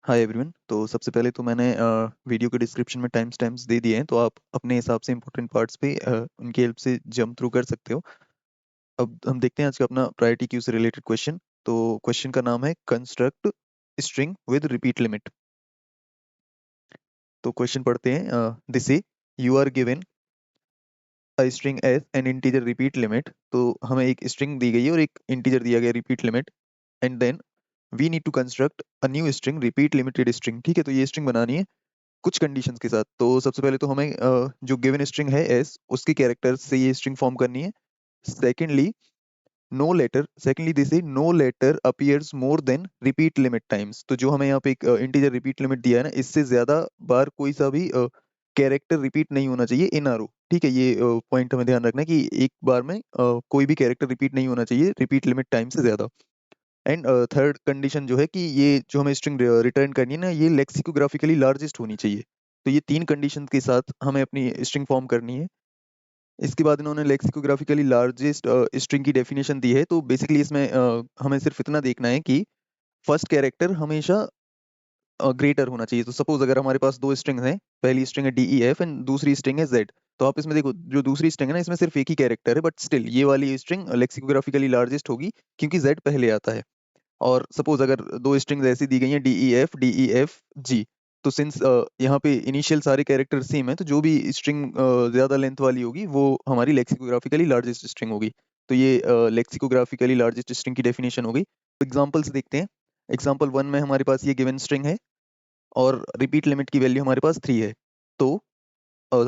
Hi everyone. तो सबसे पहले तो मैंने वीडियो के डिस्क्रिप्शन में टाइम्स टाइम्स दे दिए हैं, तो आप अपने हिसाब से इंपॉर्टेंट पार्ट्स पे उनकी हेल्प से जंप थ्रू कर सकते हो। अब हम देखते हैं आज का अपना प्रायोरिटी क्यू से रिलेटेड क्वेश्चन। तो क्वेश्चन का नाम है construct string with repeat limit. तो क्वेश्चन पढ़ते हैं। This says you are given a string as an integer repeat limit. तो हमें एक स्ट्रिंग दी गई है और एक इंटीजर दिया गया repeat limit, and then we need to construct a new string repeat limited string. ठीक है, तो ये स्ट्रिंग बनानी है कुछ कंडीशंस के साथ। तो सबसे पहले तो हमें जो गिवन स्ट्रिंग है एस, उसके कैरेक्टर से ये स्ट्रिंग फॉर्म करनी है। Secondly this is no letter appears more than repeat limit times. तो जो हमें यहाँ पे एक इंटीजर रिपीट लिमिट दिया है ना, इससे ज्यादा बार कोई सा भी कैरेक्टर रिपीट नहीं होना चाहिए इन आरो। ठीक है, ये पॉइंट हमें ध्यान रखना है कि एक बार में कोई भी कैरेक्टर रिपीट नहीं होना चाहिए रिपीट लिमिट टाइम से ज्यादा। एंड थर्ड कंडीशन जो है कि ये जो हमें स्ट्रिंग रिटर्न करनी है ना, ये लेक्सिकोग्राफिकली लार्जेस्ट होनी चाहिए। तो ये तीन कंडीशन के साथ हमें अपनी स्ट्रिंग फॉर्म करनी है। इसके बाद इन्होंने लेक्सिकोग्राफिकली लार्जेस्ट स्ट्रिंग की डेफिनेशन दी है। तो बेसिकली इसमें हमें सिर्फ इतना देखना है कि फर्स्ट कैरेक्टर हमेशा ग्रेटर होना चाहिए। तो सपोज अगर हमारे पास दो स्ट्रिंग हैं, पहली स्ट्रिंग है डी ई एफ एंड दूसरी स्ट्रिंग है जेड। तो आप इसमें देखो, जो दूसरी स्ट्रिंग है ना, इसमें सिर्फ एक ही कैरेक्टर है, बट स्टिल ये वाली स्ट्रिंग लेक्सिकोग्राफिकली लार्जेस्ट होगी क्योंकि जेड पहले आता है। और सपोज अगर दो स्ट्रिंग्स ऐसी दी गई हैं डी ई एफ जी, तो सिंस यहाँ पे इनिशियल सारे कैरेक्टर सेम है, तो जो भी स्ट्रिंग ज्यादा लेंथ वाली होगी वो हमारी लेक्सिकोग्राफिकली लार्जेस्ट स्ट्रिंग होगी। तो ये लेक्सिकोग्राफिकली लार्जेस्ट स्ट्रिंग की डेफिनेशन हो गई। तो एग्जांपल्स देखते हैं। एग्जांपल वन में हमारे पास ये गिवन स्ट्रिंग है और रिपीट लिमिट की वैल्यू हमारे पास 3 है। तो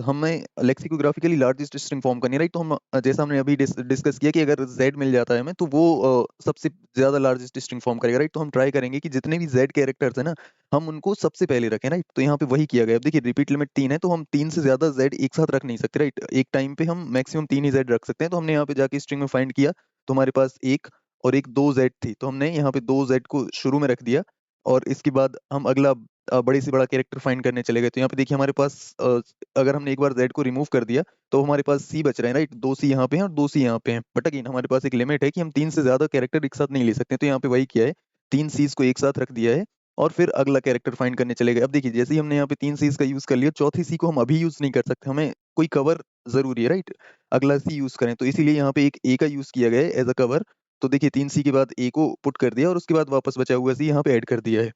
हमें लेक्सिकोग्राफिकली लार्जेस्ट स्ट्रिंग फॉर्म करनी है, राइट। तो हम जैसा हमने अभी डिस्कस किया कि अगर z मिल जाता है हमें, तो वो सबसे ज्यादा लार्जेस्ट स्ट्रिंग फॉर्म करेगा, राइट। तो हम ट्राई करेंगे कि जितने भी z कैरेक्टर्स है ना, हम उनको सबसे पहले रखें, राइट। तो यहाँ पे वही किया गया। अब देखिए, रिपीट लिमिट 3 है, तो हम 3 से ज्यादा z एक साथ रख नहीं सकते, राइट। एक टाइम पे हम मैक्सिमम 3 ही z रख सकते हैं। तो हमने यहाँ पे जाके स्ट्रिंग में फाइंड किया, तो हमारे पास एक और एक दो z थी, तो हमने यहाँ पे दो z को शुरू में रख दिया। और इसके बाद हम अगला बड़े से बड़ा कैरेक्टर फाइंड करने चले गए। तो यहाँ पे देखिए हमारे पास अगर हमने एक बार z को रिमूव कर दिया, तो हमारे पास c बच रहे हैं, राइट। दो c यहाँ पे हैं और दो c यहाँ पे हैं, बट अगेन हमारे पास एक लिमिट है कि हम 3 से ज्यादा कैरेक्टर एक साथ नहीं ले सकते। तो यहाँ पे वही किया है, 3 c's को एक साथ रख दिया है और फिर अगला कैरेक्टर फाइंड करने चले गए। अब देखिए, जैसे ही हमने यहाँ पे 3 c's का यूज कर लिया, चौथी c को हम अभी यूज नहीं कर सकते, हमें कोई कवर जरूरी है, राइट। अगला c यूज करें, तो इसीलिए यहाँ पे एक a का यूज किया गया है एज अ कवर। तो देखिए, 3 c के बाद a को पुट कर दिया और उसके बाद वापस बचा हुआ c यहाँ पे ऐड कर दिया है।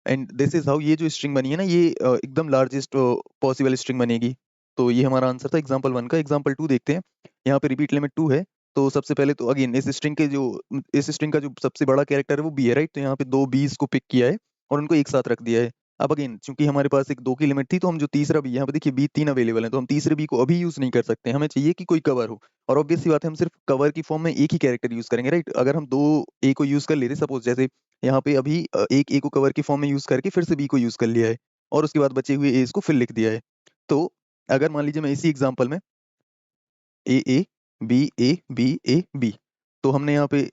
एंड दिस इज हाउ ये जो स्ट्रिंग बनी है ना, ये एकदम लार्जेस्ट पॉसिबल स्ट्रिंग बनेगी। तो ये हमारा आंसर था एग्जांपल वन का। एग्जांपल टू देखते हैं। यहाँ पे रिपीट लिमिट 2 है। तो सबसे पहले तो अगेन इस स्ट्रिंग का जो सबसे बड़ा कैरेक्टर है वो बी है, राइट। तो यहाँ पे दो बीस को पिक किया है और उनको एक साथ रख दिया है। अब अगेन चूंकि हमारे पास एक दो की लिमिट थी, तो हम जो तीसरा बी, यहाँ पे देखिए बी 3 अवेलेबल है, तो हम तीसरे बी को अभी यूज नहीं कर सकते, हमें चाहिए कि कोई कवर हो। और ऑब्वियस सी बात है, हम सिर्फ कवर की फॉर्म में एक ही कैरेक्टर यूज करेंगे, राइट। अगर हम दो ए को यूज कर लेते, सपोज जैसे यहाँ पे अभी एक ए को कवर की फॉर्म में यूज करके फिर से बी को यूज कर लिया है और उसके बाद बचे हुए एज को फिर लिख दिया है। तो अगर मान लीजिए मैं इसी एग्जांपल में A B A B A B, तो हमने यहाँ पे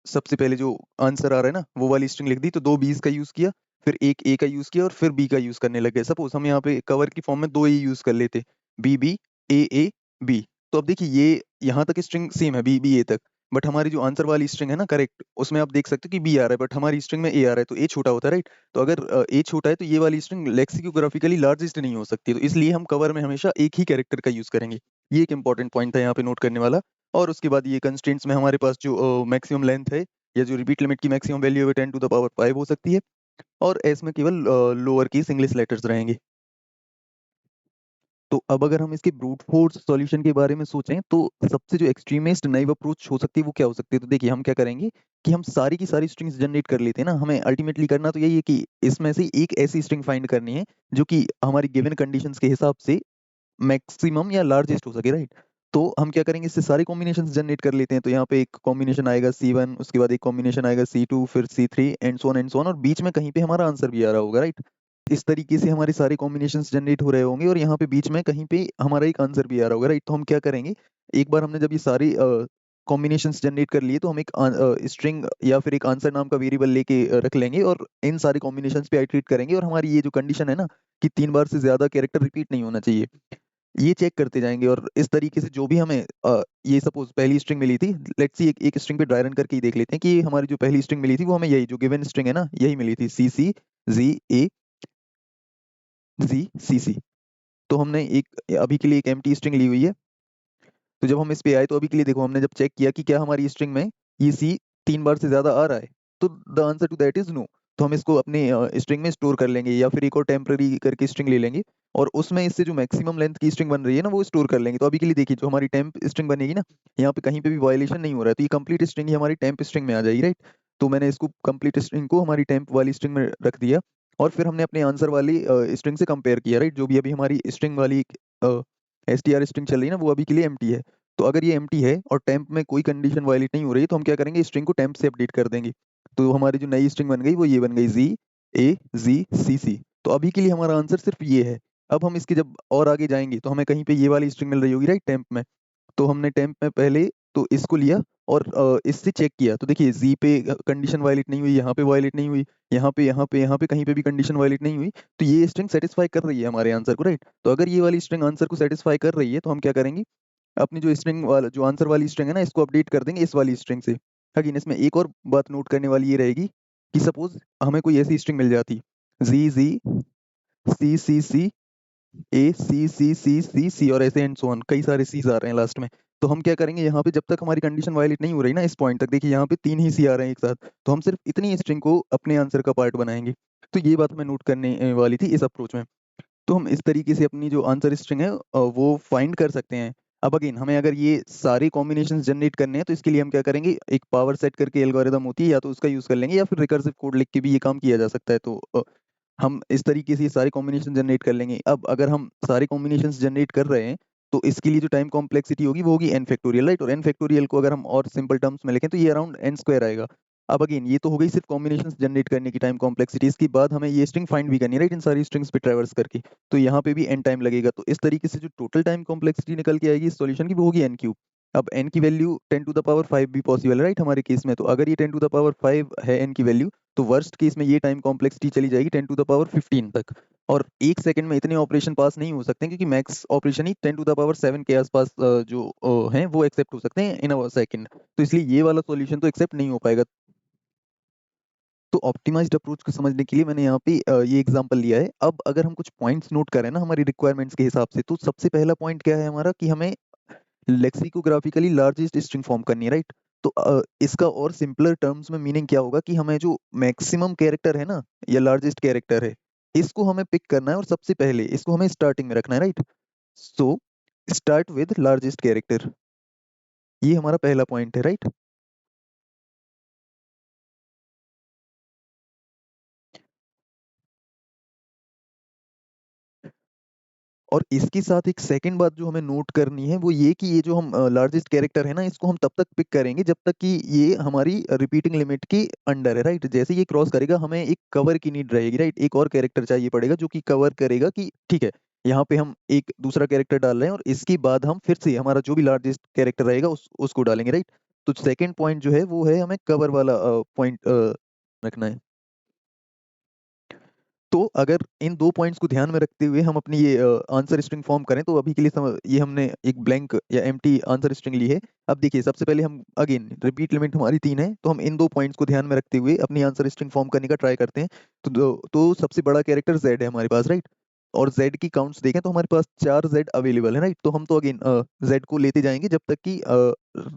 सबसे पहले जो आंसर आ रहा है ना, वो वाली स्ट्रिंग लिख दी। तो दो बीस का यूज किया, फिर एक ए का यूज किया और फिर बी का यूज करने लगे। सपोज हम यहाँ पे कवर की फॉर्म में दो ए यूज कर लेते, बी बी ए बी। तो अब देखिए, ये यहाँ तक स्ट्रिंग सेम है, बी बी ए तक। बट हमारी जो आंसर वाली स्ट्रिंग है ना, करेक्ट, उसमें आप देख सकते हो कि बी आ रहा है, बट हमारी स्ट्रिंग में ए आ रहा है, तो ए छोटा होता है, राइट। तो अगर ए छोटा है, तो ये वाली स्ट्रिंग लेक्सिकोग्राफिकली लार्जेस्ट नहीं हो सकती। तो इसलिए हम कवर में हमेशा एक ही कैरेक्टर का यूज करेंगे। ये एक इंपॉर्टेंट पॉइंट था यहाँ पे नोट करने वाला। और उसके बाद ये कंस्ट्रेंट्स में हमारे पास जो मैक्सिमम लेंथ है, या जो रिपीट लिमिट की मैक्सिमम वैल्यू है 10⁵ हो सकती है। और एस में केवल लोअर केस इंग्लिश लेटर्स रहेंगे। तो अब अगर हम इसके ब्रूट फोर्स सॉल्यूशन के बारे में सोचें, तो सबसे जो एक्सट्रीमिस्ट नाइव अप्रोच हो सकती है वो क्या हो सकती है। तो देखिए, हम क्या करेंगे कि हम सारी की सारी स्ट्रिंग्स जनरेट कर लेते हैं ना। हमें अल्टीमेटली करना तो यही है कि इसमें से एक ऐसी स्ट्रिंग फाइंड करनी है जो कि हमारी गिवन कंडीशंस के हिसाब से मैक्सिमम या लार्जेस्ट हो सके, राइट। तो हम क्या करेंगे, इससे सारे कॉम्बिनेशंस जनरेट कर लेते हैं। तो यहाँ पे एक कॉम्बिनेशन आएगा C1, उसके बाद एक कॉम्बिनेशन आएगा C2, फिर C3 एंड सो ऑन, और बीच में कहीं पे हमारा आंसर भी आ रहा होगा, राइट। इस तरीके से हमारे सारे कॉम्बिनेशंस जनरेट हो रहे होंगे और यहाँ पे बीच में कहीं पे हमारा एक आंसर भी आ रहा होगा, राइट। तो हम क्या करेंगे, एक बार हमने जब ये सारी कॉम्बिनेशंस जनरेट कर लिए, तो हम एक स्ट्रिंग या फिर एक आंसर नाम का वेरिएबल लेके रख लेंगे और इन सारे कॉम्बिनेशंस पे आइटरेट करेंगे। और हमारी ये जो कंडीशन है ना कि 3 बार से ज्यादा कैरेक्टर रिपीट नहीं होना चाहिए, ये चेक करते जाएंगे। और इस तरीके से जो भी हमें ये सपोज पहली स्ट्रिंग मिली थी, लेट्स सी एक स्ट्रिंग पे ड्राई रन करके ही देख लेते हैं कि हमारी जो पहली स्ट्रिंग मिली थी वो हमें यही जो गिवन स्ट्रिंग है ना, यही मिली थी, सी सी जी ए जी सी सी। तो हमने एक अभी के लिए एक एम्प्टी स्ट्रिंग ली हुई है। तो जब हम इस पे आए तो अभी के लिए देखो, हमने जब चेक किया कि क्या हमारी स्ट्रिंग में ये सी 3 बार से ज्यादा आ रहा है, तो the answer to that is no. तो हम इसको अपने स्ट्रिंग में स्टोर कर लेंगे, या फिर एक और टेम्पररी करके स्ट्रिंग ले लेंगे, और उसमें इससे जो मैक्सिमम लेंथ की स्ट्रिंग बन रही है ना, वो स्टोर कर लेंगे। तो अभी के लिए देखिए, जो हमारी टेम्प स्ट्रिंग बनेगी ना, यहाँ पे कहीं पे भी वायलेशन नहीं हो रहा है, तो ये कंप्लीट स्ट्रिंग ही हमारी टेम्प स्ट्रिंग में आ जाएगी, राइट। तो मैंने इसको कंप्लीट स्ट्रिंग को हमारी टेम्प वाली स्ट्रिंग में रख दिया, और फिर हमने अपने आंसर वाली स्ट्रिंग से कंपेयर किया, राइट। जो भी अभी हमारी स्ट्रिंग वाली एस टी आर स्ट्रिंग चल रही है ना, वो अभी के लिए एम्प्टी है। तो अगर ये एम्प्टी है और टेम्प में कोई कंडीशन वायलेट नहीं हो रही है, तो हम क्या करेंगे, स्ट्रिंग को टेम्प से अपडेट कर देंगे। तो हमारी जो नई स्ट्रिंग बन गई वो ये बन गई, जी ए जी सी सी। तो अभी के लिए हमारा आंसर सिर्फ ये है। अब हम इसके जब और आगे जाएंगे तो हमें कहीं पे ये वाली स्ट्रिंग मिल रही होगी, राइट, टेम्प में। तो हमने टेम्प में पहले तो इसको लिया, और इससे चेक किया, तो देखिए जी पे कंडीशन वायलेट नहीं हुई, यहाँ पे वायलेट नहीं हुई, यहाँ पे कहीं पे भी कंडीशन वायलेट नहीं हुई। तो ये स्ट्रिंग सेटिस्फाई कर रही है हमारे आंसर को, राइट। तो अगर ये वाली स्ट्रिंग आंसर को सेटिस्फाई कर रही है, तो हम क्या करेंगे, अपनी जो स्ट्रिंग वाला जो आंसर वाली स्ट्रिंग है ना, इसको अपडेट कर देंगे इस वाली स्ट्रिंग से। अगेन इसमें एक और बात नोट करने वाली ये रहेगी कि सपोज हमें कोई ऐसी स्ट्रिंग मिल जाती, जी जी सी सी सी ए सी सी सी सी सी, और ऐसे एंड सो ऑन, कई सारे सीज आ रहे हैं लास्ट में। तो हम क्या करेंगे, यहाँ पे जब तक हमारी कंडीशन वायलेट नहीं हो रही ना, इस पॉइंट तक देखिए, यहाँ पे 3 ही सी आ रहे हैं एक साथ, तो हम सिर्फ इतनी स्ट्रिंग को अपने आंसर का पार्ट बनाएंगे। तो ये बात हमें नोट करने वाली थी इस अप्रोच में। तो हम इस तरीके से अपनी जो आंसर स्ट्रिंग है वो फाइंड कर सकते हैं। अब अगेन हमें अगर ये सारे कॉम्बिनेशन जनरेट करने हैं, तो इसके लिए हम क्या करेंगे, एक पावर सेट करके एल्गोरिदम होती है, या तो उसका यूज कर लेंगे, या फिर रिकर्सिव कोड लिख के भी ये काम किया जा सकता है। तो हम इस तरीके से ये सारे कॉम्बिनेशन जनरेट कर लेंगे। अब अगर हम सारे कॉम्बिनेशन जनरेट कर रहे हैं, तो इसके लिए जो टाइम कॉम्प्लेक्सिटी होगी वो होगी एन फैक्टोरियल, राइट। और एन फैक्टोरियल को अगर हम और सिंपल टर्म्स में लिखें, तो ये अराउंड एन स्क्वायर आएगा। अब अगेन ये तो हो गई सिर्फ कॉम्बिनेशन जनरेट करने की टाइम कॉम्प्लेक्सिटी। इसके बाद हमें ये स्ट्रिंग फाइंड भी करनी है, राइट, इन सारी स्ट्रिंग्स पे ट्रैवर्स करके। तो यहाँ पे भी एन टाइम लगेगा। तो इस तरीके से जो टोटल टाइम कॉम्प्लेक्सिटी निकल के आएगी इस सॉल्यूशन की, वो होगी एन क्यूब। अब एन की वैल्यू 10⁵ भी पॉसिबल है, राइट, हमारे केस में। तो अगर ये 10⁵ है एन की वैल्यू, तो वर्स्ट केस में ये टाइम कॉम्प्लेक्सिटी चली जाएगी 10⁻15 तक। और एक सेकंड में इतने ऑपरेशन पास नहीं हो सकते, क्योंकि मैक्स ऑपरेशन ही 10⁻7 के आसपास जो हैं वो एक्सेप्ट हो सकते हैं इन अ सेकंड। तो इसलिए ये वाला सॉल्यूशन तो एक्सेप्ट नहीं हो पाएगा। तो ऑप्टिमाइज्ड अप्रोच को समझने के लिए मैंने यहाँ पे ये एग्जांपल लिया है। अब अगर हम कुछ पॉइंट्स नोट करें ना हमारी रिक्वायरमेंट्स के हिसाब से, तो सबसे पहला पॉइंट क्या है हमारा, कि हमें लेक्सिकोग्राफिकली लार्जेस्ट स्ट्रिंग फॉर्म करनी है, राइट। तो इसका और सिंपलर टर्म्स में मीनिंग क्या होगा, कि हमें जो मैक्सिमम कैरेक्टर है ना, या लार्जेस्ट कैरेक्टर है, इसको हमें पिक करना है, और सबसे पहले इसको हमें स्टार्टिंग में रखना है, right. So start with largest character, ये हमारा पहला पॉइंट है, राइट। और इसके साथ एक सेकंड बात जो हमें नोट करनी है, वो ये कि ये जो हम लार्जेस्ट कैरेक्टर है ना, इसको हम तब तक पिक करेंगे जब तक कि ये हमारी रिपीटिंग लिमिट के अंडर है, राइट। जैसे ये क्रॉस करेगा, हमें एक कवर की नीड रहेगी, राइट। एक और कैरेक्टर चाहिए पड़ेगा जो कि कवर करेगा कि ठीक है, यहाँ पे हम एक दूसरा कैरेक्टर डाल रहे हैं, और इसके बाद हम फिर से हमारा जो भी लार्जेस्ट कैरेक्टर रहेगा उसको डालेंगे, राइट। तो सेकेंड पॉइंट जो है वो है, हमें कवर वाला पॉइंट रखना है। तो अगर इन 2 पॉइंट्स को ध्यान में रखते हुए हम अपनी ये आंसर स्ट्रिंग फॉर्म करें, तो अभी के लिए ये हमने एक ब्लैंक या एम्प्टी आंसर स्ट्रिंग ली है। अब देखिए, सबसे पहले हम अगेन रिपीट लिमिट हमारी 3 है, तो हम इन 2 पॉइंट्स को ध्यान में रखते हुए अपनी आंसर स्ट्रिंग फॉर्म करने का ट्राई करते हैं। तो सबसे बड़ा कैरेक्टर जेड है हमारे पास, राइट। और जेड की काउंट्स देखें तो हमारे पास 4 जेड अवेलेबल है, राइट। तो हम तो अगेन जेड को लेते जाएंगे जब तक कि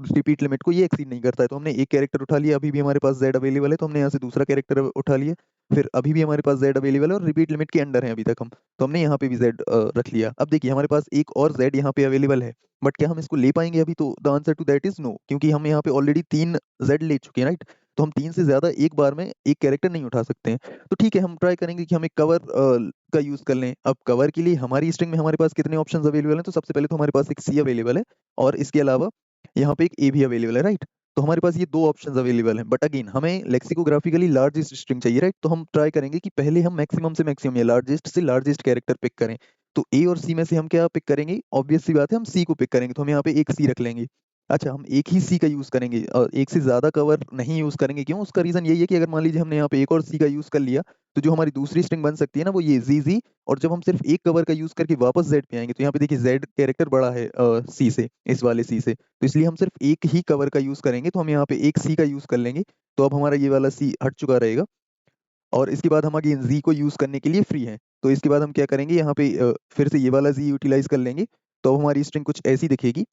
रिपीट लिमिट को ये एक्सीड नहीं करता है। तो हमने एक कैरेक्टर उठा लिया, अभी भी हमारे पास जेड अवेलेबल है, तो हमने यहाँ से दूसरा कैरेक्टर उठा लिया, फिर अभी भी हमारे पास z अवेलेबल है, और रिपीट लिमिट के अंडर है अभी तक हम। तो हमने यहाँ पे भी z रख लिया। अब देखिए, हमारे पास एक और z यहाँ पे अवेलेबल है, बट क्या हम इसको ले पाएंगे अभी? तो the answer to that is no, क्योंकि हम यहाँ पे ऑलरेडी 3 z ले चुके हैं, राइट। तो हम 3 से ज्यादा एक बार में एक कैरेक्टर नहीं उठा सकते हैं। तो ठीक है, हम ट्राई करेंगे कि हम एक कवर का यूज कर लें। अब कवर के लिए हमारी स्ट्रिंग में हमारे पास कितने ऑप्शंस अवेलेबल हैं? तो सबसे पहले तो हमारे पास एक सी अवेलेबल है, और इसके अलावा यहाँ पे एक ए भी अवेलेबल है, राइट। तो हमारे पास ये 2 ऑप्शंस अवेलेबल हैं, बट अगेन हमें लेक्सिकोग्राफिकली लार्जेस्ट स्ट्रिंग चाहिए, राइट। तो हम ट्राई करेंगे कि पहले हम मैक्सिमम से मैक्सिमम या लार्जेस्ट से लार्जेस्ट कैरेक्टर पिक करें। तो ए और सी में से हम क्या पिक करेंगे? ऑब्वियस सी बात है, हम सी को पिक करेंगे। तो हम यहाँ पे एक सी रख लेंगे। अच्छा, हम एक ही सी का यूज करेंगे और एक से ज्यादा कवर नहीं यूज करेंगे। क्यों? उसका रीजन यही है कि अगर मान लीजिए हमने यहाँ पे एक और सी का यूज कर लिया, तो जो हमारी दूसरी स्ट्रिंग बन सकती है ना, वो ये जी जी। और जब हम सिर्फ एक कवर का यूज करके वापस जेड पे आएंगे, तो यहाँ पे देखिए जेड कैरेक्टर बड़ा है सी से, इस वाले सी से। तो इसलिए हम सिर्फ एक ही कवर का यूज करेंगे। तो हम यहाँ पे एक सी का यूज कर लेंगे। तो अब हमारा ये वाला सी हट चुका रहेगा। और इसके बाद हम अगेन z को यूज करने के लिए फ्री हैं। तो इसके बाद हम क्या करेंगे, यहाँ पे फिर से ये वाला z यूटिलाइज कर लेंगे, तो अब हमारी स्ट्रिंग कुछ ऐसी दिखेगी।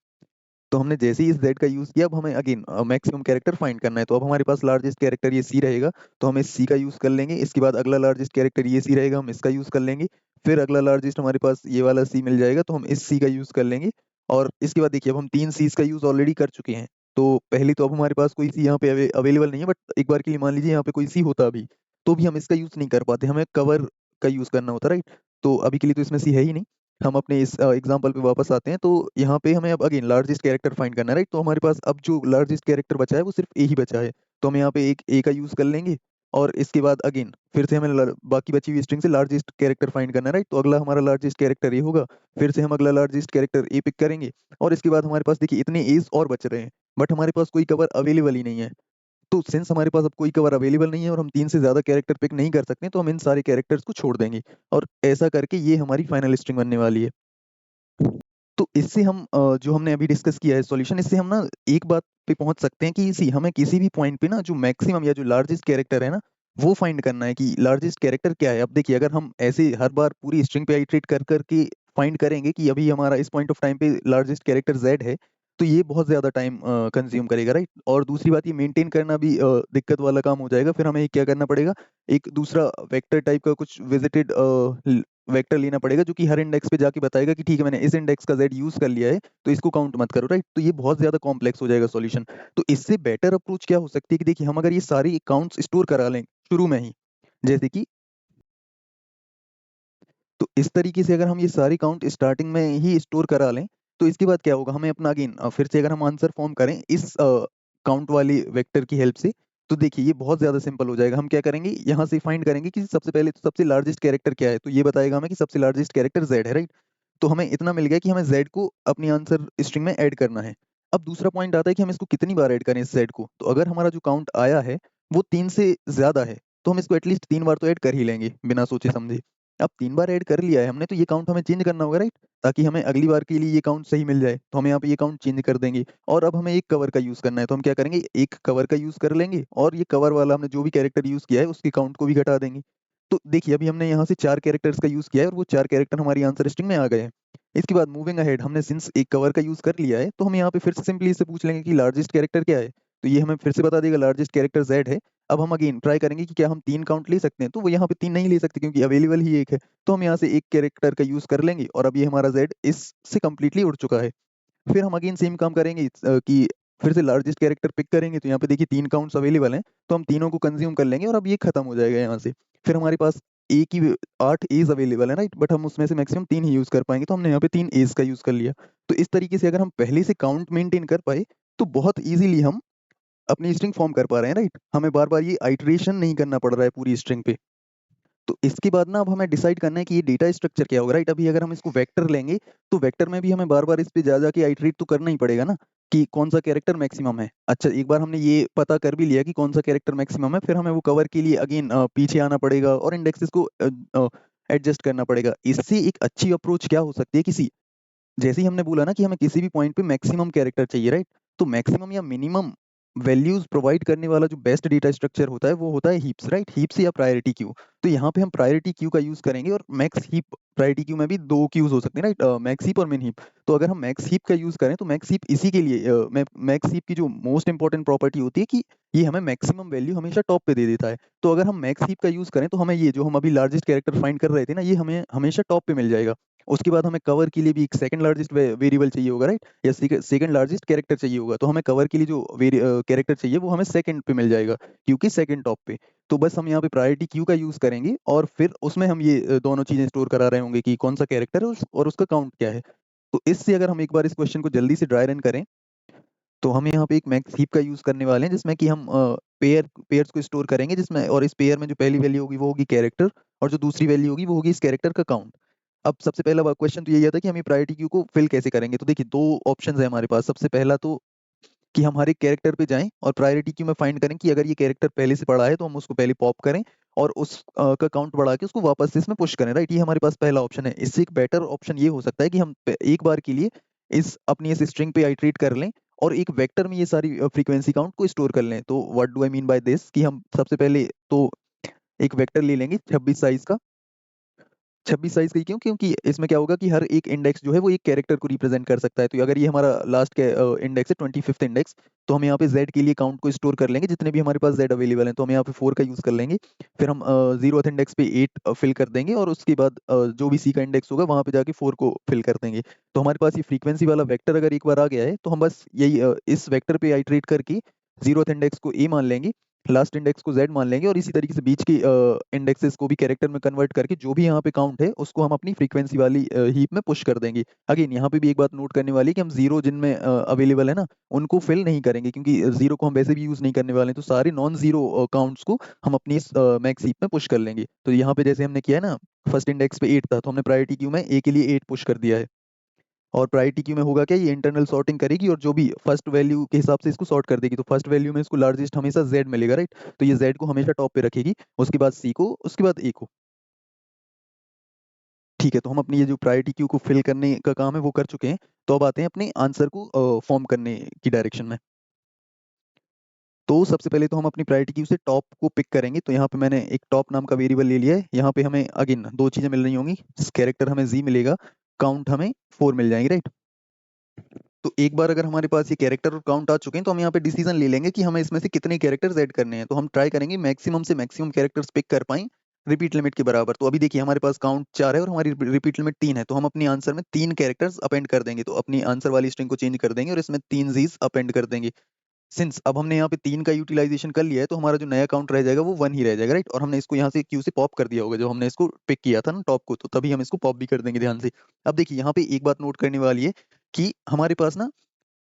तो हमने जैसे ही इस z का यूज किया, अब हमें अगेन मैक्सिमम कैरेक्टर फाइंड करना है। तो अब हमारे पास लार्जेस्ट कैरेक्टर ये c रहेगा, तो हम इस c का यूज कर लेंगे। इसके बाद अगला लार्जेस्ट कैरेक्टर ये c रहेगा, हम इसका यूज कर लेंगे। फिर अगला लार्जेस्ट हमारे पास ये वाला c मिल जाएगा, तो हम इस c का यूज कर लेंगे। और इसके बाद देखिए, अब हम 3 c's का यूज ऑलरेडी कर चुके हैं। तो पहले तो अब हमारे पास कोई c यहाँ पे अवेलेबल नहीं है, बट एक बार के लिए मान लीजिए यहाँ पे कोई c होता अभी, तो भी हम इसका यूज नहीं कर पाते, हमें कवर का यूज करना होता, राइट। तो अभी के लिए तो इसमें c है ही नहीं। हम अपने इस एग्जांपल पे वापस आते हैं। तो यहाँ पे हमें अब अगेन लार्जेस्ट कैरेक्टर फाइंड करना है, राइट। तो हमारे पास अब जो लार्जेस्ट कैरेक्टर बचा है वो सिर्फ ए ही बचा है, तो हम यहाँ पे एक ए का यूज कर लेंगे। और इसके बाद अगेन फिर से हमें बाकी बची हुई स्ट्रिंग से लार्जेस्ट कैरेक्टर फाइंड करना है, राइट। तो अगला हमारा लार्जेस्ट कैरेक्टर ए होगा, फिर से हम अगला लार्जेस्ट कैरेक्टर ए पिक करेंगे। और इसके बाद हमारे पास देखिए इतने एज और बच रहे हैं, बट हमारे पास कोई कवर अवेलेबल ही नहीं है। तो सिंस हमारे पास अब कोई कवर अवेलेबल नहीं है और हम 3 से ज्यादा कैरेक्टर पिक नहीं कर सकते, तो हम इन सारे कैरेक्टर्स को छोड़ देंगे। और ऐसा करके ये हमारी फाइनल स्ट्रिंग बनने वाली है। तो इससे हम जो हमने अभी डिस्कस किया है सॉल्यूशन, इससे हम ना एक बात पे पहुंच सकते हैं कि इसी हमें किसी भी पॉइंट पे ना जो मैक्सिमम या जो लार्जेस्ट कैरेक्टर है ना, वो फाइंड करना है कि लार्जेस्ट कैरेक्टर क्या है। अब देखिए, अगर हम ऐसे हर बार पूरी स्ट्रिंग पे आइटरेट कर करके फाइंड करेंगे कि अभी हमारा इस पॉइंट ऑफ टाइम पे लार्जेस्ट कैरेक्टर जेड है, तो ये बहुत ज्यादा टाइम कंज्यूम करेगा, राइट। और दूसरी बात, ये मेंटेन करना भी दिक्कत वाला काम हो जाएगा। फिर हमें क्या करना पड़ेगा, एक दूसरा वेक्टर टाइप का कुछ विजिटेड वेक्टर लेना पड़ेगा, जो कि हर इंडेक्स पे जाके बताएगा कि ठीक है, मैंने इस इंडेक्स का z यूज कर लिया है, तो इसको काउंट मत करो, राइट। तो ये बहुत ज्यादा कॉम्प्लेक्स हो जाएगा सॉल्यूशन। तो इससे बेटर अप्रोच क्या हो सकती है कि देखिए, हम अगर ये सारी काउंट्स स्टोर करा लें शुरू में ही, जैसे कि, तो इस तरीके से अगर हम ये सारी काउंट स्टार्टिंग में ही स्टोर करा लें, तो इसके बाद क्या होगा, हमें अपना अगेन फिर से अगर हम आंसर फॉर्म करें इस काउंट वाली वेक्टर की हेल्प से, तो देखिए ये बहुत ज्यादा सिंपल हो जाएगा। हम क्या करेंगे, यहाँ से फाइंड करेंगे कि सबसे पहले तो सबसे लार्जेस्ट कैरेक्टर क्या है, तो ये बताएगा हमें कि सबसे लार्जेस्ट कैरेक्टर जेड है, राइट। तो हमें इतना मिल गया कि हमें z को अपनी आंसर स्ट्रिंग में ऐड करना है। अब दूसरा पॉइंट आता है कि हम इसको कितनी बार ऐड करें इस z को। तो अगर हमारा जो काउंट आया है वो 3 से ज्यादा है, तो हम इसको एटलीस्ट 3 बार तो ऐड कर ही लेंगे बिना सोचे समझे। अब 3 बार ऐड कर लिया है हमने, तो ये काउंट हमें चेंज करना होगा, राइट, ताकि हमें अगली बार के लिए ये काउंट सही मिल जाए। तो हम यहाँ पे ये काउंट चेंज कर देंगे। और अब हमें एक कवर का यूज करना है, तो हम क्या करेंगे, एक कवर का यूज कर लेंगे, और ये कवर वाला हमने जो भी कैरेक्टर यूज किया है उसके काउंट को भी घटा देंगे। तो देखिए, अभी हमने यहाँ से 4 कैरेक्टर्स का यूज किया है, और वो 4 कैरेक्टर हमारी आंसर स्ट्रिंग में आ गए हैं। इसके बाद मूविंग अहेड, हमने सिंस एक कवर का यूज कर लिया है, तो हम यहाँ पे फिर से सिंपली इससे पूछ लेंगे कि लार्जेस्ट कैरेक्टर क्या है। तो ये हमें फिर से बता देगा लार्जेस्ट कैरेक्टर जेड है। अब हम अगेन ट्राई करेंगे कि क्या हम 3 काउंट ले सकते हैं, तो वो यहाँ पे 3 नहीं ले सकते क्योंकि अवेलेबल ही एक है। तो हम यहाँ से एक कैरेक्टर का यूज कर लेंगे, और अब ये हमारा जेड इससे कंप्लीटली उड़ चुका है। फिर हम अगेन सेम काम करेंगे कि फिर से लार्जेस्ट कैरेक्टर पिक करेंगे। तो यहाँ पे देखिए 3 काउंट्स अवेलेबल हैं, तो हम तीनों को कंज्यूम कर लेंगे, और अब ये खत्म हो जाएगा यहाँ से। फिर हमारे पास ए की 8 एज अवेलेबल है, राइट, बट हम उसमें से मैक्सिमम 3 ही यूज कर पाएंगे, तो हमने यहाँ पे 3 एज का यूज कर लिया। तो इस तरीके से अगर हम पहले से काउंट मेंटेन कर पाए, तो बहुत इजीली हम अपनी स्ट्रिंग फॉर्म कर पा रहे हैं, राइट। हमें बार बार ये आइट्रेशन नहीं करना पड़ रहा है पूरी स्ट्रिंग पे। तो इसके बाद ना अब हमें डिसाइड करना है कि ये डेटा स्ट्रक्चर क्या होगा, राइट। अभी अगर हम इसको वेक्टर लेंगे, तो वेक्टर में भी हमें बार बार इस पे जा जाके आइटरेट तो करना ही पड़ेगा ना, कि कौन सा कैरेक्टर मैक्सिमम है। अच्छा, एक बार हमने ये पता कर भी लिया कि कौन सा कैरेक्टर मैक्सिमम है, फिर हमें वो कवर के लिए अगेन पीछे आना पड़ेगा और इंडेक्सेस को एडजस्ट करना पड़ेगा। इससे एक अच्छी अप्रोच क्या हो सकती है, किसी, जैसे ही हमने बोला ना कि हमें किसी भी पॉइंट पे मैक्सिमम कैरेक्टर चाहिए, राइट। तो मैक्सिमम या मिनिमम वैल्यूज प्रोवाइड करने वाला जो बेस्ट डेटा स्ट्रक्चर होता है वो होता है हीप्स, राइट, हीप्स या प्रायोरिटी क्यू। तो यहाँ पे हम प्रायोरिटी क्यू का यूज करेंगे, और मैक्स हीप, प्रायोरिटी क्यू में भी 2 क्यूज हो सकते हैं, राइट, मैक्स हीप और मिन हीप। तो अगर हम मैक्स हीप का यूज करें, तो मैक्स हीप इसी के लिए, मैक्स हीप की जो मोस्ट इंपॉर्टेंट प्रॉपर्टी होती है कि ये हमें मैक्सिमम वैल्यू हमेशा टॉप पे दे देता है। तो अगर हम मैक्स हीप का यूज करें, तो हमें ये जो हम अभी लार्जेस्ट कैरेक्टर फाइंड कर रहे थे ना, ये हमें हमेशा टॉप पे मिल जाएगा। उसके बाद हमें कवर के लिए भी एक सेकंड लार्जेस्ट वेरिएबल चाहिए होगा, राइट, या सेकंड लार्जेस्ट कैरेक्टर चाहिए होगा। तो हमें कवर के लिए जो कैरेक्टर चाहिए वो हमें सेकंड पे मिल जाएगा, क्योंकि सेकंड टॉप पे। तो बस हम यहाँ पे प्रायोरिटी क्यू का यूज करेंगे, और फिर उसमें हम ये दोनों चीजें स्टोर करा रहे होंगे कि कौन सा कैरेक्टर है और उसका काउंट क्या है। तो इससे अगर हम एक बार इस क्वेश्चन को जल्दी से ड्राई रन करें, तो हम यहाँ पे एक मैक्स हीप का यूज करने वाले हैं, जिसमें कि हम पेयर्स को स्टोर करेंगे, जिसमें, और इस पेयर में जो पहली वैल्यू होगी वो होगी कैरेक्टर, और जो दूसरी वैल्यू होगी वो होगी इस कैरेक्टर का काउंट। अब सबसे पहला क्वेश्चन तो यही आता है कि हम ये प्रायोरिटी क्यू को फिल कैसे करेंगे। तो देखिए, 2 ऑप्शंस है हमारे पास। सबसे पहला तो कि हम हर एक कैरेक्टर पे जाएं और प्रायोरिटी क्यू में फाइंड करें कि अगर ये कैरेक्टर पहले से पड़ा है तो हम उसको पहले पॉप करें, और उस का काउंट बढ़ा के उसको वापस से इसमें पुश करें, राइट। ये हमारे पास पहला ऑप्शन है। इससे एक बेटर ऑप्शन ये हो सकता है कि हम एक बार के लिए इस अपनी इस स्ट्रिंग पे आइटरेट कर लें, और एक वेक्टर में ये सारी फ्रीक्वेंसी काउंट को स्टोर कर लें। तो what do I mean by this, कि हम सबसे पहले तो एक वेक्टर ले लेंगे 26 साइज का। 26 साइज का ही क्यों, क्योंकि इसमें क्या होगा कि हर एक इंडेक्स जो है वो एक कैरेक्टर को रिप्रेजेंट कर सकता है। तो अगर ये हमारा लास्ट के इंडेक्स है 25th इंडेक्स, तो हम यहाँ पे z के लिए काउंट को स्टोर कर लेंगे जितने भी हमारे पास z अवेलेबल हैं। तो हम यहाँ पे 4 का यूज कर लेंगे, फिर हम 0th इंडेक्स पे 8 फिल कर देंगे, और उसके बाद जो भी c का इंडेक्स होगा वहां पे जाके 4 को फिल कर देंगे। तो हमारे पास ये फ्रीक्वेंसी वाला वेक्टर अगर एक बार आ गया है, तो हम बस यही इस वेक्टर पे आइटरेट करके 0th इंडेक्स को a मान लेंगे, लास्ट इंडेक्स को z मान लेंगे, और इसी तरीके से बीच के इंडेक्सेस को भी कैरेक्टर में कन्वर्ट करके जो भी यहाँ पे काउंट है उसको हम अपनी फ्रीक्वेंसी वाली हीप में पुश कर देंगे। अगेन यहाँ पे भी एक बात नोट करने वाली है कि हम जीरो जिनमें अवेलेबल है ना उनको फिल नहीं करेंगे, क्योंकि जीरो को हम वैसे भी यूज नहीं करने वाले हैं। तो सारे नॉन जीरो काउंट्स को हम अपनी इस मैक्स हीप में पुश कर लेंगे। तो यहाँ पे जैसे हमने किया है ना, फर्स्ट इंडेक्स पे 8 था, तो हमने प्रायोरिटी क्यू में ए के लिए 8 पुश कर दिया है। और प्रायोरिटी क्यू में होगा क्या, ये इंटरनल सॉर्टिंग करेगी और जो भी फर्स्ट वैल्यू के हिसाब से इसको सॉर्ट कर देगी। तो फर्स्ट वैल्यू में इसको लार्जेस्ट हमेशा z मिलेगा, राइट। तो ये z को हमेशा टॉप पे रखेगी, उसके बाद c को, उसके बाद a को। ठीक है, तो हम अपनी ये जो प्रायोरिटी क्यू को फिल करने का काम है वो कर चुके हैं। तो अब आते हैं अपने आंसर को फॉर्म करने की डायरेक्शन में। तो सबसे पहले तो हम अपनी प्रायोरिटी क्यू से टॉप को पिक करेंगे। तो यहाँ पे मैंने एक टॉप नाम का वेरिएबल ले लिया है। यहाँ पे हमें अगेन दो चीजें मिल रही होंगी, कैरेक्टर हमें z मिलेगा, काउंट हमें 4 मिल जाएंगे, राइट। तो एक बार अगर हमारे पास ये कैरेक्टर और काउंट आ चुके हैं, तो हम यहाँ पे डिसीजन ले लेंगे कि हमें इसमें से कितने कैरेक्टर्स ऐड करने हैं। तो हम ट्राई करेंगे मैक्सिमम से मैक्सिमम कैरेक्टर्स पिक कर पाएं रिपीट लिमिट के बराबर। तो अभी देखिए हमारे पास काउंट 4 है और हमारी रिपीट लिमिट 3 है, तो हम अपनी आंसर में 3 कैरेक्टर्स अपेंड कर देंगे। तो अपनी आंसर वाली स्ट्रिंग को चेंज कर देंगे और इसमें 3 जीज अपेंड कर देंगे। सिंस अब हमने यहाँ पे 3 का यूटिलाइजेशन कर लिया है, तो हमारा जो नया काउंट रह जाएगा वो 1 ही रह जाएगा, राइट। और हमने इसको यहाँ से क्यू से पॉप कर दिया होगा, जो हमने इसको पिक किया था ना टॉप को, तो तभी हम इसको पॉप भी कर देंगे ध्यान से। अब देखिए यहाँ पे एक बात नोट करने वाली है कि हमारे पास ना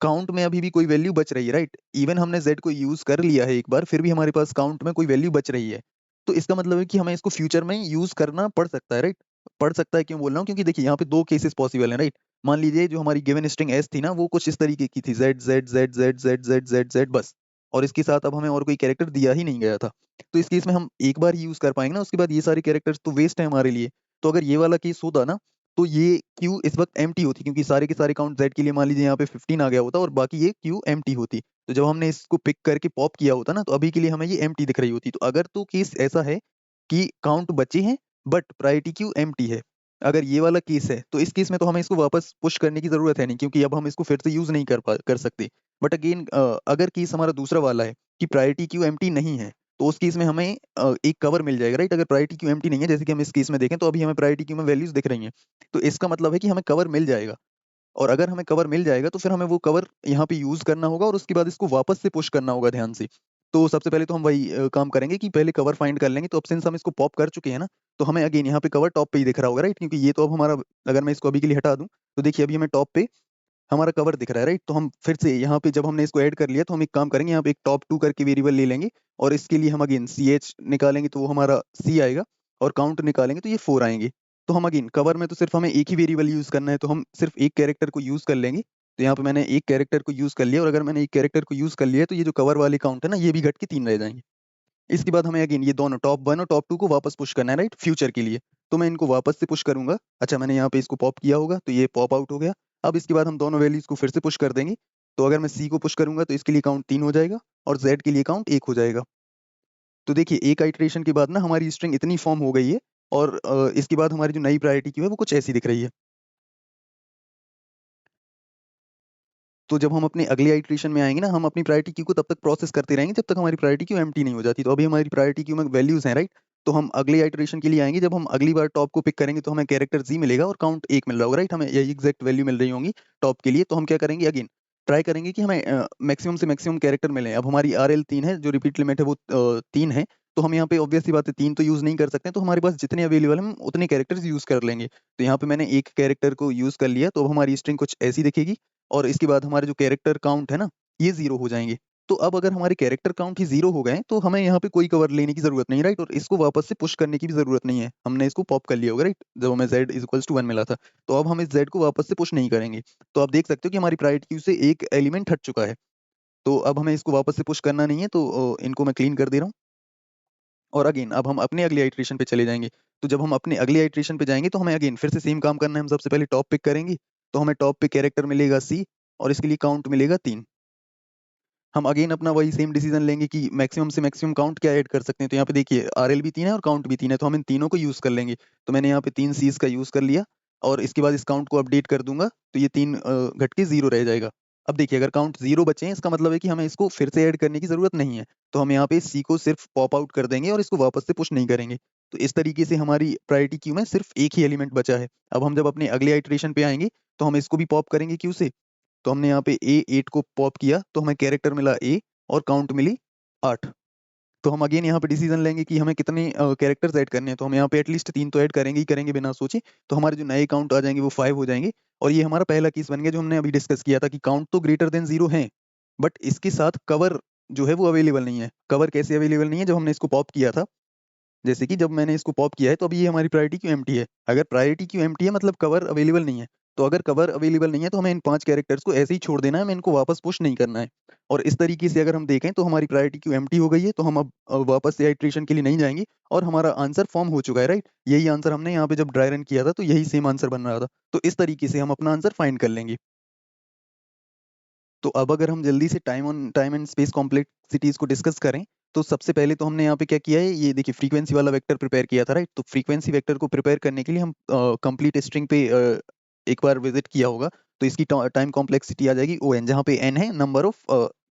काउंट में अभी भी कोई वैल्यू बच रही है, राइट। इवन हमने z को यूज कर लिया है एक बार, फिर भी हमारे पास काउंट में कोई वैल्यू बच रही है। तो इसका मतलब है कि हमें इसको फ्यूचर में यूज करना पड़ सकता है, राइट। पड़ सकता है क्यों बोल रहा हूँ, क्योंकि देखिए यहाँ पे दो केसेस पॉसिबल हैं, राइट। मान लीजिए जो हमारी गिवन स्ट्रिंग s थी ना, वो कुछ इस तरीके की थी, z z z z z z z z बस, और इसके साथ अब हमें और कोई कैरेक्टर दिया ही नहीं गया था। तो इस केस में हम एक बार ही यूज कर पाएंगे ना, उसके बाद ये सारे कैरेक्टर्स तो वेस्ट है हमारे लिए। तो अगर ये वाला केस होता ना, तो ये क्यू इस वक्त एम्प्टी होती, क्योंकि सारे के सारे काउंट z के लिए मान लीजिए यहाँ पे 15 आ गया होता और बाकी ये क्यू एम्प्टी होती। तो जब हमने इसको पिक करके पॉप किया होता ना, तो अभी के लिए हमें ये एम्प्टी दिख रही होती। तो अगर तो केस ऐसा है कि काउंट बचे हैं बट प्रायोरिटी क्यू एम्प्टी है, अगर ये वाला केस है, तो इस केस में तो हमें इसको वापस पुश करने की जरूरत है नहीं, क्योंकि अब हम इसको फिर से यूज नहीं कर सकते। बट अगेन अगर केस हमारा दूसरा वाला है कि प्रायोरिटी क्यू एम्प्टी नहीं है, तो उस केस में हमें एक कवर मिल जाएगा, राइट। अगर प्रायोरिटी क्यू एम्प्टी नहीं है, जैसे कि हम इस केस में देखें, तो अभी हमें प्रायोरिटी क्यू में वैल्यूज दिख रही हैं, तो इसका मतलब है कि हमें कवर मिल जाएगा। और अगर हमें कवर मिल जाएगा तो फिर हमें वो कवर यहाँ पे यूज करना होगा और उसके बाद इसको वापस से पुश करना होगा ध्यान से। तो सबसे पहले तो हम वही काम करेंगे कि पहले कवर फाइंड कर लेंगे। तो अब सिंस हम इसको पॉप कर चुके हैं ना, तो हमें अगेन यहाँ पे कवर टॉप पे ही दिख रहा होगा, राइट, क्योंकि ये तो अब हमारा, अगर मैं इसको अभी के लिए हटा दूं, तो देखिए अभी हमें टॉप पे हमारा कवर दिख रहा है, राइट। तो हम फिर से यहाँ पे जब हमने इसको ऐड कर लिया, तो हम एक काम करेंगे, यहाँ पे एक टॉप 2 करके वेरिएबल ले लेंगे, और इसके लिए हम अगेन सी एच निकालेंगे तो वो हमारा सी आएगा, और काउंट निकालेंगे तो ये 4 आएंगे। तो हम अगेन कवर में तो सिर्फ हमें एक ही वेरिएबल यूज करना है, तो हम सिर्फ एक कैरेक्टर को यूज कर लेंगे। तो यहाँ पे मैंने एक कैरेक्टर को यूज कर लिया, और अगर मैंने एक कैरेक्टर को यूज कर लिया, तो ये जो कवर वाले काउंट है ना, ये भी घट के 3 रह जाएंगे। इसके बाद हमें अगेन ये दोनों टॉप 1 और टॉप 2 को वापस पुश करना है, राइट, फ्यूचर के लिए। तो मैं इनको वापस से पुश करूंगा। अच्छा, मैंने यहाँ पे इसको पॉप किया होगा, तो ये पॉप आउट हो गया। अब इसके बाद हम दोनों वैल्यूज को फिर से पुश कर देंगे। तो अगर मैं सी को पुश करूंगा, तो इसके लिए काउंट 3 हो जाएगा, और जेड के लिए काउंट 1 हो जाएगा। तो देखिए एक आइटरेशन के बाद ना हमारी स्ट्रिंग इतनी फॉर्म हो गई है, और इसके बाद हमारी जो नई प्रायोरिटी क्यू है वो कुछ ऐसी दिख रही है। तो जब हम अपने अगले आइटरेशन में आएंगे ना, हम अपनी प्रायोरिटी क्यू को तब तक प्रोसेस करते रहेंगे जब तक हमारी प्रायोरिटी क्यू एम्प्टी नहीं हो जाती। तो अभी हमारी प्रायोरिटी क्यू में वैल्यूज हैं, राइट। तो हम अगले आइटरेशन के लिए आएंगे, जब हम अगली बार टॉप को पिक करेंगे, तो हमें कैरेक्टर जी मिलेगा और काउंट 1 मिल रहा होगा, राइट। हमें यही एग्जैक्ट वैल्यू मिल रही होंगी टॉप के लिए। तो हम क्या करेंगे, अगेन ट्राई करेंगे कि हमें मैक्सिमम से मैक्सिमम कैरेक्टर मिले। अब हमारी आर एल 3 है, जो रिपीट लिमिट है वो 3 है। तो हम यहाँ पे ऑब्वियस सी बात है 3 तो यूज नहीं कर सकते, तो हमारे पास जितने अवेलेबल हम उतने कैरेक्टर्स यूज कर लेंगे। तो यहाँ पे मैंने एक कैरेक्टर को यूज कर लिया, तो अब हमारी स्ट्रिंग कुछ ऐसी दिखेगी, और इसके बाद हमारे जो कैरेक्टर काउंट है ना, ये 0 हो जाएंगे। तो अब अगर हमारे कैरेक्टर काउंट ही 0 हो गए, तो हमें यहाँ पे कोई कवर लेने की जरूरत नहीं, राइट। और इसको वापस से पुश करने की भी जरूरत नहीं है, हमने इसको पॉप कर लिया होगा, राइट, जब हमें z इज इक्वल्स टू 1 मिला था। तो अब हम इस z को वापस से पुश नहीं करेंगे। तो आप देख सकते हो कि हमारी प्रायोरिटी क्यू से एक एलिमेंट हट चुका है। तो अब हमें इसको वापस से पुश करना नहीं है, तो इनको मैं क्लीन कर दे रहा हूँ। और अगेन अब हम अपने अगले आइट्रेशन पे चले जाएंगे। तो जब हम अपने अगले आइट्रेशन पे जाएंगे, तो हमें अगेन फिर से सेम काम करना है। हम सबसे पहले टॉप पिक करेंगे, तो हमें टॉप पे कैरेक्टर मिलेगा सी, और इसके लिए काउंट मिलेगा 3। हम अगेन अपना वही सेम डिसीजन लेंगे कि मैक्सिमम से मैक्सिमम काउंट क्या ऐड कर सकते हैं। तो यहाँ पे देखिए आरएल भी 3 है और काउंट भी 3 है, तो हम इन तीनों को यूज कर लेंगे। तो मैंने यहाँ पे 3 सीज का यूज कर लिया और इसके बाद इस काउंट को अपडेट कर दूंगा, तो ये 3 घट के 0 रह जाएगा। अब देखिए अगर काउंट 0 बचे हैं, इसका मतलब है कि हमें इसको फिर से ऐड करने की जरूरत नहीं है। तो हम यहाँ पे सी को सिर्फ पॉप आउट कर देंगे और इसको वापस से पुश नहीं करेंगे। तो इस तरीके से हमारी प्रायोरिटी क्यू में सिर्फ एक ही एलिमेंट बचा है। अब हम जब अपने अगले आइटरेशन पे आएंगे तो हम इसको भी पॉप करेंगे क्यू से। तो हमने यहाँ पे A8 को पॉप किया तो हमें कैरेक्टर मिला A और काउंट मिली 8। तो हम अगेन यहाँ पे डिसीजन लेंगे कि हमें कितने कैरेक्टर्स ऐड करने हैं। तो हम यहाँ पे एटलीस्ट 3 तो ऐड करेंगे ही करेंगे बिना सोचे। तो हमारे जो नए काउंट आ जाएंगे वो 5 हो जाएंगे। और ये हमारा पहला केस बन गया जो हमने अभी डिस्कस किया था कि काउंट तो ग्रेटर देन 0 है, बट इसके साथ कवर जो है वो अवेलेबल नहीं है। कवर कैसे अवेलेबल नहीं है? जब हमने इसको पॉप किया था, जैसे कि जब मैंने इसको पॉप किया है तो अभी ये हमारी प्रायोरिटी क्यू एम्प्टी है। अगर प्रायोरिटी क्यू एम्प्टी है मतलब कवर अवेलेबल नहीं है। तो अगर कवर अवेलेबल नहीं है तो हमें इन 5 कैरेक्टर्स को ऐसे ही छोड़ देना है, हमें इनको वापस पुश नहीं करना है। और इस तरीके से अगर हम देखें तो हमारी प्रायोरिटी क्यू एम्प्टी हो गई है। तो हम अब वापस से आइट्रेशन के लिए नहीं जाएंगे और हमारा आंसर फॉर्म हो चुका है, राइट। यही आंसर हमने यहाँ पे जब ड्राई रन किया था तो यही सेम आंसर बन रहा था। तो इस तरीके से हम अपना आंसर फाइंड कर लेंगे। तो अब अगर हम जल्दी से टाइम एंड स्पेस कॉम्प्लेक्सिटीज को डिस्कस करें, तो सबसे पहले तो हमने यहाँ पे क्या किया है, ये देखिए फ्रीक्वेंसी वाला वेक्टर प्रिपेयर किया था, राइट। तो फ्रीक्वेंसी वेक्टर को प्रिपेयर करने के लिए हम कंप्लीट स्ट्रिंग पे एक बार विजिट किया होगा। तो इसकी टाइम कॉम्प्लेक्सिटी आ जाएगी O n, जहाँ पे n है number of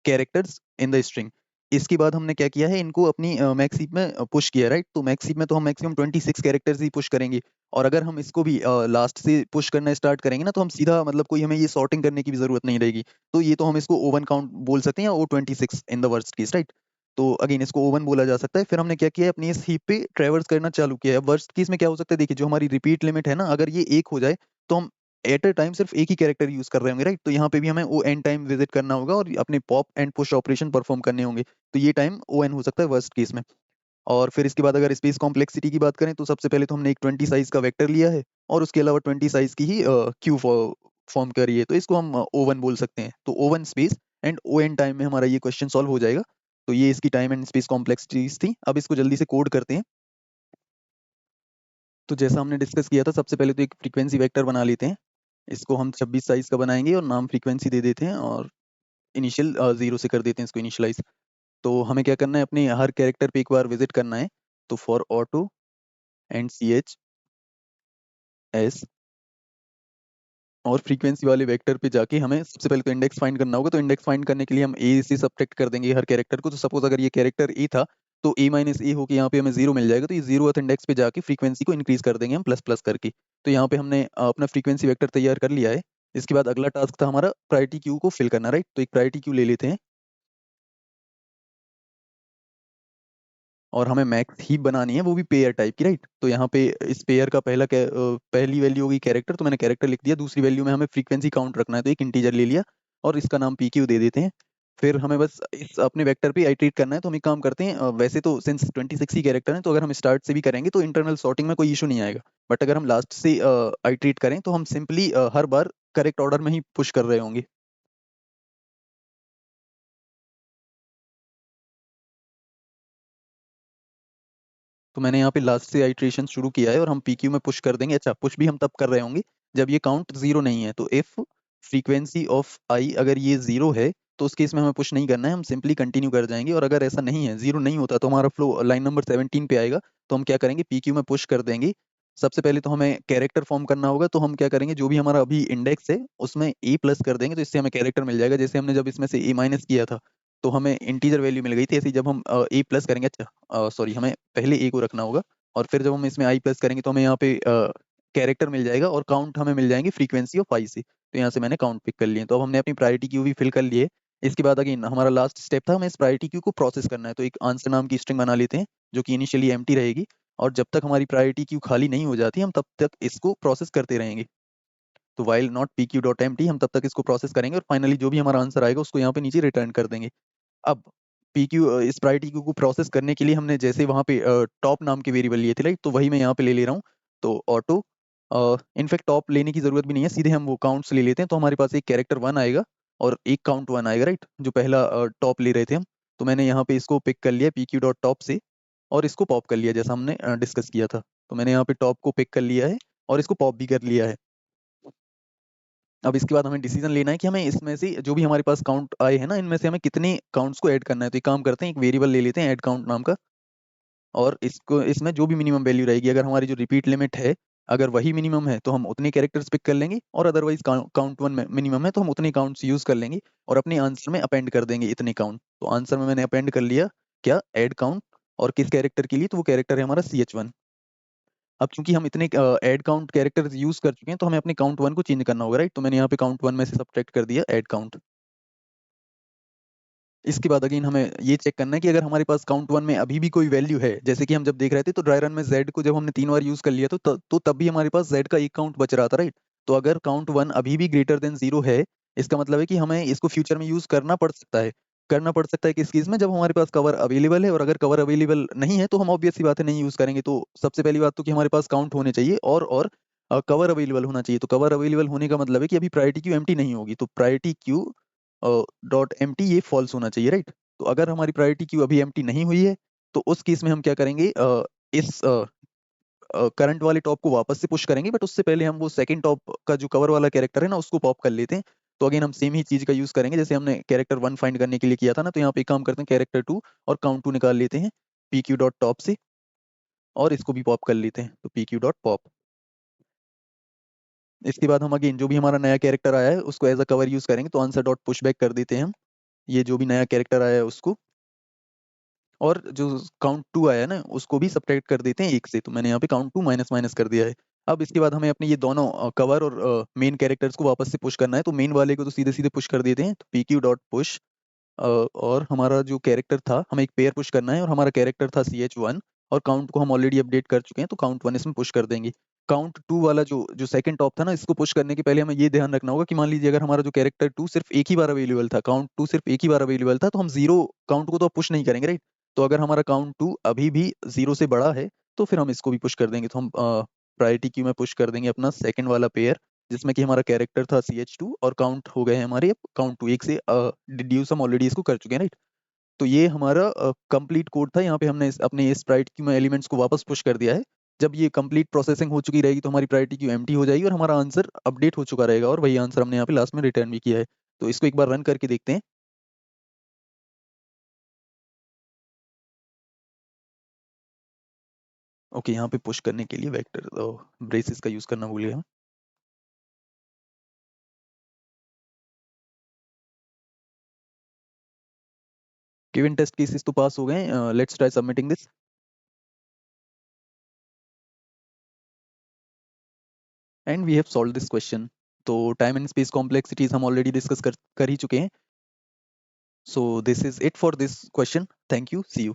characters in the string. इसके बाद हमने क्या किया है, इनको अपनी मैक्स हीप में पुश किया, राइट। तो मैक्स हीप में तो हम मैक्सिमम 26 कैरेक्टर्स ही पुश करेंगे। और अगर हम इसको भी लास्ट से पुश करना स्टार्ट करेंगे ना, तो हम सीधा मतलब कोई हमें ये सॉर्टिंग करने की भी जरूरत नहीं रहेगी। तो ये तो हम इसको O1 काउंट बोल सकते हैं या O26 in the worst case, right. तो अगेन इसको O1 बोला जा सकता है। फिर हमने क्या किया है, अपनी इस हीप पे ट्रेवर्स करना चालू किया है। वर्स्ट केस में क्या हो सकता है, देखिए जो हमारी रिपीट लिमिट है ना, अगर ये 1 हो जाए तो हम एट अ टाइम सिर्फ एक ही कैरेक्टर यूज कर रहे होंगे, राइट। तो यहाँ पे भी हमें O n टाइम विजिट करना होगा और अपने pop and push operation perform करने होंगे। तो ये टाइम O n हो सकता है वर्स्ट केस में। और फिर इसके बाद अगर स्पेस कॉम्प्लेक्सिटी की बात करें तो सबसे पहले तो हमने एक 20 साइज का वेक्टर लिया है और उसके अलावा 20 साइज की ही क्यू फॉर्म करी है। तो इसको हम O1 बोल सकते हैं। तो O1 space and O n time में हमारा ये क्वेश्चन सॉल्व हो जाएगा। तो ये इसकी टाइम एंड स्पेस कॉम्प्लेक्सिटीज थी। अब इसको जल्दी से कोड करते हैं। तो जैसा हमने डिस्कस किया था, सबसे पहले तो एक फ्रीक्वेंसी वेक्टर बना लेते हैं। इसको हम 26 साइज का बनाएंगे और नाम फ्रीक्वेंसी दे देते हैं और इनिशियल 0 से कर देते हैं इसको इनिशियलाइज। तो हमें क्या करना है, अपने हर कैरेक्टर पे एक बार विजिट करना है। तो for auto and CH S और फ्रीक्वेंसी वाले वेक्टर पे जाके हमें सबसे पहले तो इंडेक्स फाइंड करना होगा। तो इंडेक्स फाइंड करने के लिए हम A से सब्ट्रैक्ट कर देंगे हर कैरेक्टर को। तो सपोज अगर ये कैरेक्टर A था तो A माइनस ए होके यहाँ पे हमें 0 मिल जाएगा। तो ये 0th इंडेक्स पे जाके फ्रीक्वेंसी को इंक्रीज कर देंगे हम प्लस प्लस करके। तो यहाँ पे हमने अपना फ्रीक्वेंसी वेक्टर तैयार कर लिया है। इसके बाद अगला टास्क था हमारा प्रायोरिटी क्यू को फिल करना, राइट। तो एक प्रायोरिटी क्यू ले लेते हैं और हमें मैक्स हीप बनानी है, वो भी पेयर टाइप की, राइट। तो यहाँ पे इस पेयर का पहली वैल्यू होगी कैरेक्टर, तो मैंने कैरेक्टर लिख दिया। दूसरी वैल्यू में हमें फ्रीक्वेंसी काउंट रखना है, तो एक इंटीजर ले लिया और इसका नाम PQ दे देते हैं। फिर हमें बस इस अपने वेक्टर पे आइट्रेट करना है। तो हम एक काम करते हैं, वैसे तो सिंस 26 ही कैरेक्टर हैं तो अगर हम स्टार्ट से भी करेंगे तो इंटरनल सॉर्टिंग में कोई इशू नहीं आएगा। बट अगर हम लास्ट से आइट्रेट करें तो हम सिंपली हर बार करेक्ट ऑर्डर में ही पुश कर रहे होंगे। तो मैंने यहाँ पे लास्ट से आइट्रेशन शुरू किया है और हम PQ में पुश कर देंगे। अच्छा, पुश भी हम तब कर रहे होंगे जब ये काउंट 0 नहीं है। तो इफ फ्रीक्वेंसी ऑफ I अगर ये 0 है तो उस केस में हमें पुश नहीं करना है, हम सिंपली कंटिन्यू कर जाएंगे। और अगर ऐसा नहीं है, 0 नहीं होता, तो हमारा फ्लो लाइन नंबर 17 पे आएगा। तो हम क्या करेंगे, PQ में पुश कर देंगे। सबसे पहले तो हमें कैरेक्टर फॉर्म करना होगा। तो हम क्या करेंगे, जो भी हमारा अभी इंडेक्स है उसमें A प्लस कर देंगे, तो इससे हमें कैरेक्टर मिल जाएगा। जैसे हमने जब इसमें से A माइनस किया था तो हमें इंटीजर वैल्यू मिल गई थी। ऐसे ही जब हम A प्लस करेंगे, अच्छा सॉरी, हमें पहले A को रखना होगा और फिर जब हम इसमें I प्लस करेंगे तो हमें यहाँ पे कैरेक्टर मिल जाएगा और काउंट हमें मिल जाएंगे फ्रीक्वेंसी ऑफ I से। तो यहाँ से मैंने काउंट पिक कर लिए। तो अब हमने अपनी प्रायोरिटी क्यू भी फिल कर लिए। इसके बाद अगेन हमारा लास्ट स्टेप था, हमें इस प्रायोरिटी क्यू को प्रोसेस करना है। तो एक आंसर नाम की स्ट्रिंग बना लेते हैं जो कि इनिशियली एम्प्टी रहेगी। और जब तक हमारी प्रायोरिटी क्यू खाली नहीं हो जाती हम तब तक इसको प्रोसेस करते रहेंगे। तो वाइल नॉट PQ.empty हम तब तक इसको प्रोसेस करेंगे और फाइनली जो भी हमारा आंसर आएगा उसको यहाँ पे नीचे रिटर्न कर देंगे। अब PQ इस प्रायोरिटी क्यू को प्रोसेस करने के लिए हमने जैसे वहाँ पे टॉप नाम के वेरिएबल लिए थे, राइट। तो वही मैं यहाँ पे ले ले रहा हूँ। तो ऑटो, इनफैक्ट टॉप लेने की जरूरत भी नहीं है, सीधे हम वो काउंट्स ले लेते हैं। तो हमारे पास एक कैरेक्टर 1 आएगा और एक काउंट 1 आएगा, राइट, जो पहला टॉप ले रहे थे हम। तो मैंने यहाँ पे इसको पिक कर लिया PQ.top से और इसको पॉप कर लिया जैसा हमने डिस्कस किया था। तो मैंने यहाँ पे टॉप को पिक कर लिया है और इसको पॉप भी कर लिया है। अब इसके बाद हमें डिसीजन लेना है कि हमें इसमें से जो भी हमारे पास काउंट आए हैं ना, इनमें से हमें कितने काउंट्स को ऐड करना है। तो एक काम करते हैं, एक वेरिएबल ले लेते हैं ऐड काउंट नाम का, और इसको इसमें जो भी मिनिमम वैल्यू रहेगी, अगर हमारी जो रिपीट लिमिट है अगर वही मिनिमम है तो हम उतने कैरेक्टर्स पिक कर लेंगे, और अदरवाइज काउंट वन में मिनिमम है तो हम उतने काउंट्स यूज कर लेंगे और अपने आंसर में अपेंड कर देंगे इतने काउंट। तो आंसर में मैंने अपेंड कर लिया क्या, ऐड काउंट, और किस कैरेक्टर के लिए, तो वो कैरेक्टर है हमारा CH1। अब चूंकि हम इतने ऐड काउंट कैरेक्टर्स यूज कर चुके हैं तो हमें अपने काउंट वन को चेंज करना होगा, राइट। तो मैंने यहाँ पे काउंट वन में से सब्ट्रैक्ट कर दिया ऐड काउंट। इसके बाद अगेन हमें ये चेक करना है कि अगर हमारे पास काउंट वन में अभी भी कोई वैल्यू है, जैसे कि हम जब देख रहे थे तो ड्राई रन में जेड को जब हमने 3 बार यूज कर लिया तो तब भी हमारे पास जेड का एक काउंट बच रहा था, राइट। तो अगर काउंट वन अभी भी ग्रेटर देन 0 है, इसका मतलब है कि हमें इसको फ्यूचर में यूज करना पड़ सकता है। करना पड़ सकता है किस केस में, जब हमारे पास कवर अवेलेबल है, और अगर कवर अवेलेबल नहीं है तो हम ऑब्वियस सी बात है नहीं यूज करेंगे। तो सबसे पहली बात तो कि हमारे पास काउंट होने चाहिए और कवर अवेलेबल होना चाहिए। तो कवर अवेलेबल होने का मतलब है कि अभी प्रायोरिटी क्यू एम्प्टी नहीं होगी, तो प्रायोरिटी क्यू डॉट एम्प्टी ये फॉल्स होना चाहिए, राइट। तो अगर हमारी प्रायोरिटी क्यू अभी एम्प्टी नहीं हुई है तो उस केस में हम क्या करेंगे, इस करंट वाले टॉप को वापस से पुश करेंगे, बट उससे पहले हम वो सेकंड टॉप का जो कवर वाला कैरेक्टर है ना उसको पॉप कर लेते हैं। तो अगेन हम सेम ही चीज का यूज करेंगे जैसे हमने कैरेक्टर वन फाइंड करने के लिए किया था ना। तो यहाँ पे एक काम करते हैं, कैरेक्टर टू और काउंट टू निकाल लेते हैं पी क्यू डॉट टॉप से, और इसको भी पॉप कर लेते हैं, तो पी क्यू डॉट पॉप। इसके बाद हम अगेन जो भी हमारा नया कैरेक्टर आया है उसको एज अ कवर यूज करेंगे, तो आंसर डॉट पुश बैक कर देते हैं हम ये जो भी नया कैरेक्टर आया है उसको, और जो काउंट टू आया है ना उसको भी सब्ट्रैक्ट कर देते हैं एक से। तो मैंने यहाँ पे काउंट टू माइनस माइनस कर दिया है। अब इसके बाद हमें अपने ये दोनों कवर और मेन कैरेक्टर्स को वापस से पुश करना है। तो मेन वाले को तो सीधे सीधे पुश कर देते हैं, तो पी क्यू डॉट पुश, और हमारा जो कैरेक्टर था हमें एक पेयर पुश करना है, और हमारा कैरेक्टर था CH1, और काउंट को हम ऑलरेडी अपडेट कर चुके हैं तो काउंट वन इसमें पुश कर देंगे। काउंट टू वाला जो जो सेकंड टॉप था ना, इसको पुश करने के पहले हमें ये ध्यान रखना होगा कि मान लीजिए अगर हमारा जो कैरेक्टर टू सिर्फ एक ही बार अवेलेबल था, काउंट टू सिर्फ एक ही बार अवेलेबल था, तो हम जीरो काउंट को तो पुश नहीं करेंगे, राइट। तो अगर हमारा काउंट टू अभी भी 0 से बड़ा है तो फिर हम इसको भी पुश कर देंगे। तो हम प्रायोरिटी क्यू में पुश कर देंगे अपना सेकंड वाला पेयर, जिसमें कि हमारा कैरेक्टर था CH2 और काउंट हो गए हैं हमारे काउंट टू, एक से डिड्यूस हम ऑलरेडी इसको कर चुके हैं, राइट। तो ये हमारा कंप्लीट कोड था। यहाँ पे हमने अपने स्प्राइट क्यू में एलिमेंट्स को वापस पुश कर दिया है। जब ये कंप्लीट प्रोसेसिंग हो चुकी रहेगी तो हमारी प्रायोरिटी क्यू एम्प्टी हो जाएगी और हमारा आंसर अपडेट हो चुका रहेगा, और वही आंसर हमने यहाँ पे लास्ट में रिटर्न भी किया है। तो इसको एक बार रन करके देखते हैं। ओके, यहाँ पे पुश करने के लिए वेक्टर ब्रेसेस का यूज करना भूल गया। गिवन टेस्ट केसेस तो पास हो गए। Let's try submitting this. And we have solve this question. तो टाइम एंड स्पेस कॉम्प्लेक्सिटीज हम ऑलरेडी डिस्कस कर ही चुके हैं। So this is it for this question. Thank you, see you.